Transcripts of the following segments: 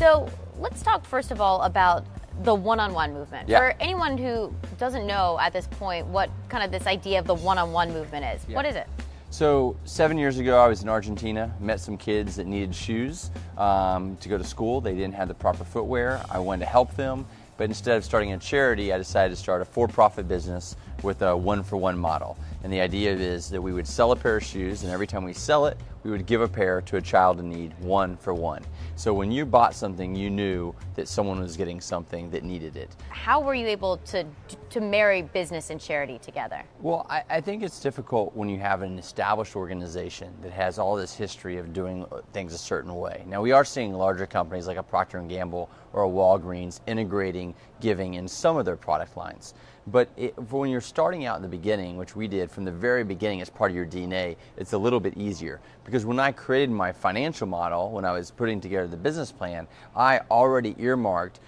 So let's talk first of all about the one-on-one movement. Yeah. For anyone who doesn't know at this point what kind of this idea of the one-on-one movement is, Yeah. what is it? So 7 years ago, I was in Argentina, met some kids that needed shoes to go to school. They didn't have the proper footwear. I wanted to help them, but instead of starting a charity, I decided to start a for-profit business with a one-for-one model. And the idea is that we would sell a pair of shoes, and every time we sell it, we would give a pair to a child in need, one for one. So when you bought something, you knew that someone was getting something that needed it. How were you able to marry business and charity together? Well, I think it's difficult when you have an established organization that has all this history of doing things a certain way. Now, we are seeing larger companies like a Procter & Gamble or a Walgreens integrating giving in some of their product lines. But for when you're starting out in the beginning, which we did from the very beginning as part of your DNA, it's a little bit easier. Because when I created my financial model, when I was putting together the business plan, I already earmarked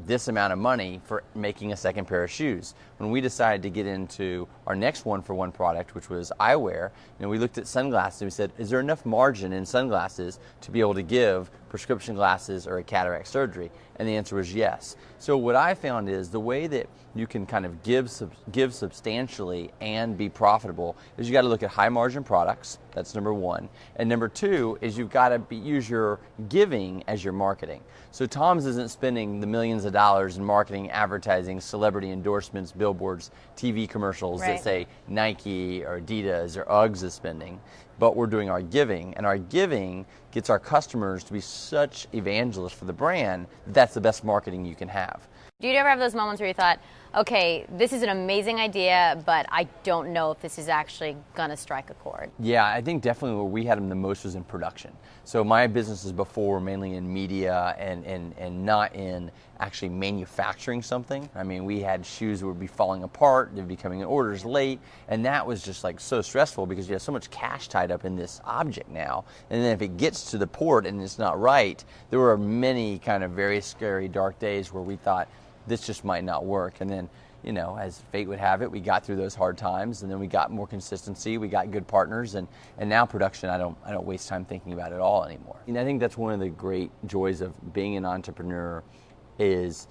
this amount of money for making a second pair of shoes. When we decided to get into our next one-for-one product, which was eyewear, we looked at sunglasses and we said, is there enough margin in sunglasses to be able to give prescription glasses or a cataract surgery? And the answer was yes. So what I found is the way that you can kind of give substantially and be profitable is you got to look at high margin products. That's number one. And number two is you've got to use your giving as your marketing. So TOMS isn't spending the millions of dollars in marketing, advertising, celebrity endorsements, billboards, TV commercials that say Nike or Adidas or Uggs is spending. But we're doing our giving, and our giving gets our customers to be such evangelists for the brand. That's the best marketing you can have. Do you ever have those moments where you thought, okay, this is an amazing idea, but I don't know if this is actually going to strike a chord? Yeah, I think definitely where we had them the most was in production. So my businesses before were mainly in media and not in actually manufacturing something. I mean, we had shoes that would be falling apart, they'd be coming in orders late, and that was just like so stressful because you have so much cash tied up in this object now. And then if it gets to the port and it's not right, there were many kind of very scary, dark days where we thought, this just might not work. And then, as fate would have it, we got through those hard times, and then we got more consistency, we got good partners, and now production, I don't waste time thinking about it all anymore. And I think that's one of the great joys of being an entrepreneur is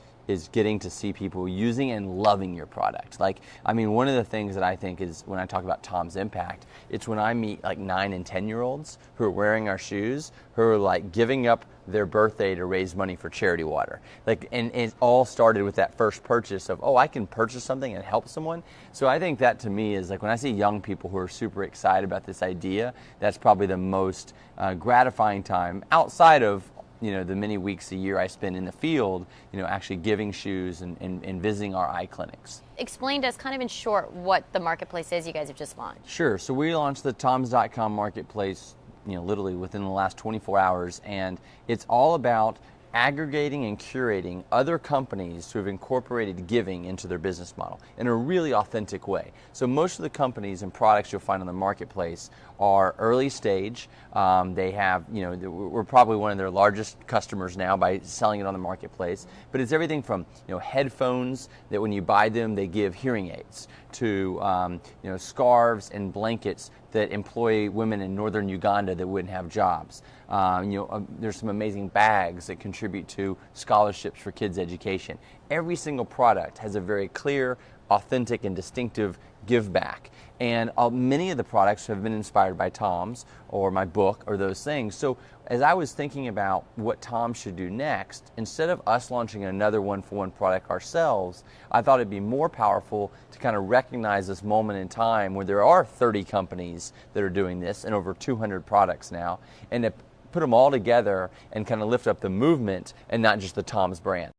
getting to see people using and loving your product. One of the things that I think is when I talk about TOMS impact, it's when I meet like 9 and 10-year-olds who are wearing our shoes, who are like giving up their birthday to raise money for charity water. And it all started with that first purchase of, I can purchase something and help someone. So I think that to me is like when I see young people who are super excited about this idea, that's probably the most gratifying time outside of the many weeks a year I spend in the field, actually giving shoes and visiting our eye clinics. Explain to us kind of in short what the marketplace is you guys have just launched. Sure. So we launched the TOMS.com marketplace, literally within the last 24 hours, and it's all about aggregating and curating other companies who have incorporated giving into their business model in a really authentic way. So most of the companies and products you'll find on the marketplace are early stage. They have, we're probably one of their largest customers now by selling it on the marketplace. But it's everything from, headphones that when you buy them, they give hearing aids to, scarves and blankets that employ women in northern Uganda that wouldn't have jobs. There's some amazing bags that contribute to scholarships for kids' education. Every single product has a very clear, authentic, and distinctive give back. And many of the products have been inspired by TOMS or my book or those things. So as I was thinking about what TOMS should do next, instead of us launching another one-for-one product ourselves, I thought it'd be more powerful to kind of recognize this moment in time where there are 30 companies that are doing this and over 200 products now, and to put them all together and kind of lift up the movement and not just the TOMS brand.